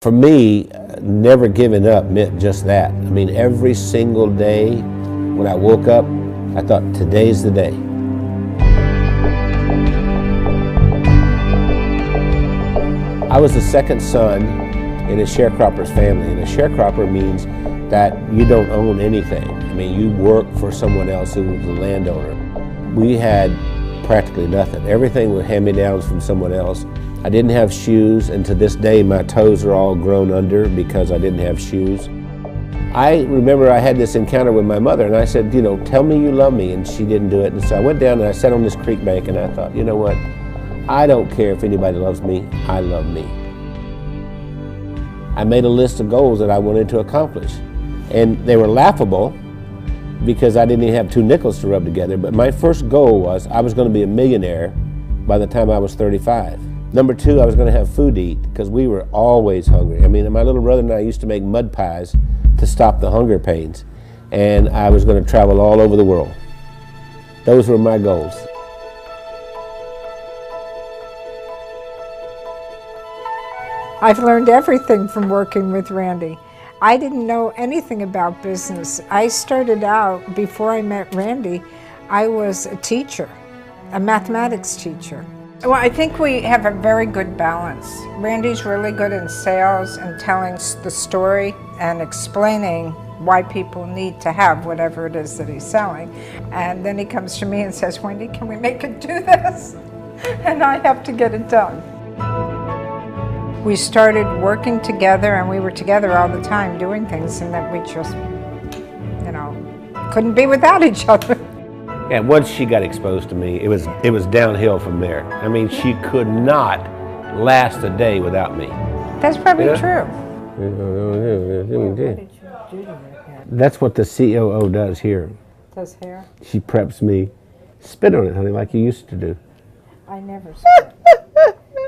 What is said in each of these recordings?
For me, never giving up meant just that. I mean, every single day when I woke up, I thought, today's the day. I was the second son in a sharecropper's family, and a sharecropper means that you don't own anything. I mean, you work for someone else who was the landowner. We had practically nothing. Everything was hand-me-downs from someone else. I didn't have shoes, and to this day my toes are all grown under because I didn't have shoes. I remember I had this encounter with my mother, and I said, you know, tell me you love me, and she didn't do it. And so I went down and I sat on this creek bank, and I thought, you know what? I don't care if anybody loves me, I love me. I made a list of goals that I wanted to accomplish, and they were laughable because I didn't even have 2 nickels to rub together, but my first goal was I was going to be a millionaire by the time I was 35. Number 2, I was going to have food to eat because we were always hungry. I mean, my little brother and I used to make mud pies to stop the hunger pains, and I was going to travel all over the world. Those were my goals. I've learned everything from working with Randy. I didn't know anything about business. I started out, before I met Randy, I was a teacher, a mathematics teacher. Well, I think we have a very good balance. Randy's really good in sales and telling the story and explaining why people need to have whatever it is that he's selling. And then he comes to me and says, Wendy, can we make it do this? And I have to get it done. We started working together, and we were together all the time doing things, and that we just, you know, couldn't be without each other. And once she got exposed to me, it was downhill from there. I mean, she could not last a day without me. That's probably true. That's what the COO does here. Does hair? She preps me. Spit on it, honey, like you used to do. I never spit.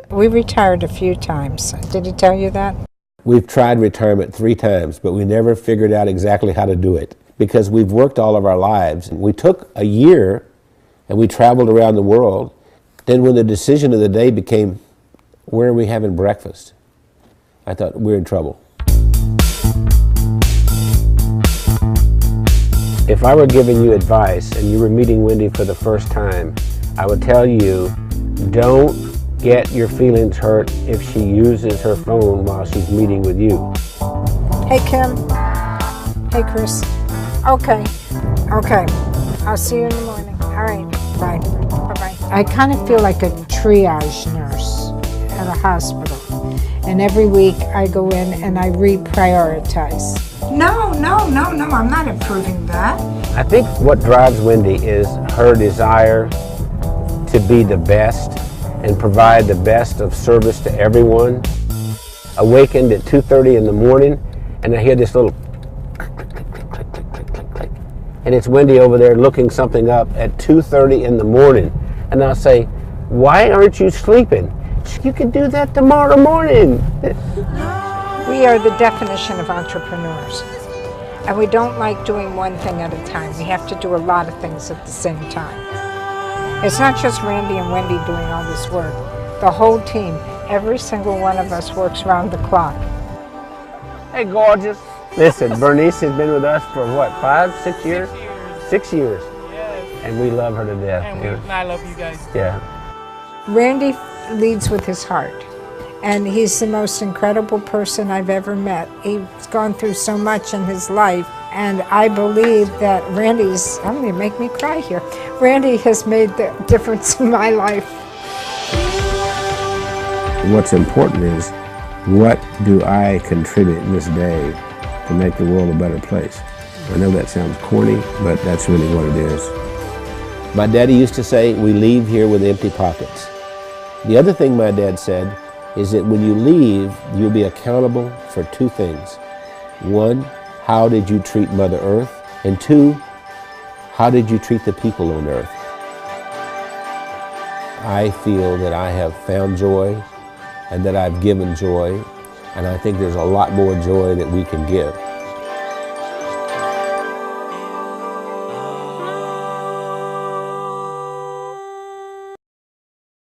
We retired a few times. Did he tell you that? We've tried retirement 3 times, but we never figured out exactly how to do it because we've worked all of our lives. We took a year and we traveled around the world. Then when the decision of the day became, where are we having breakfast? I thought, we're in trouble. If I were giving you advice and you were meeting Wendy for the first time, I would tell you, don't get your feelings hurt if she uses her phone while she's meeting with you. Hey, Kim. Hey, Chris. Okay. I'll see you in the morning. All right. Bye. Bye-bye. I kind of feel like a triage nurse at a hospital. And every week I go in and I reprioritize. No, I'm not approving that. I think what drives Wendy is her desire to be the best and provide the best of service to everyone. Awakened at 2:30 in the morning, and I hear this little click, click, click, click, click, click, click, click, click. And it's Wendy over there looking something up at 2:30 in the morning. And I'll say, why aren't you sleeping? You can do that tomorrow morning. We are the definition of entrepreneurs. And we don't like doing one thing at a time. We have to do a lot of things at the same time. It's not just Randy and Wendy doing all this work. The whole team, every single one of us works round the clock. Hey, gorgeous. Listen, Bernice has been with us for what, 5, 6 years? 6 years. Yes. And we love her to death. And I love you guys. Yeah. Randy leads with his heart. And he's the most incredible person I've ever met. He's gone through so much in his life. And I believe that Randy's, I'm going to make me cry here. Randy has made the difference in my life. What's important is, what do I contribute this day to make the world a better place? I know that sounds corny, but that's really what it is. My daddy used to say, we leave here with empty pockets. The other thing my dad said is that when you leave, you'll be accountable for 2 things. 1, how did you treat Mother Earth? And 2, how did you treat the people on Earth? I feel that I have found joy and that I've given joy, and I think there's a lot more joy that we can give.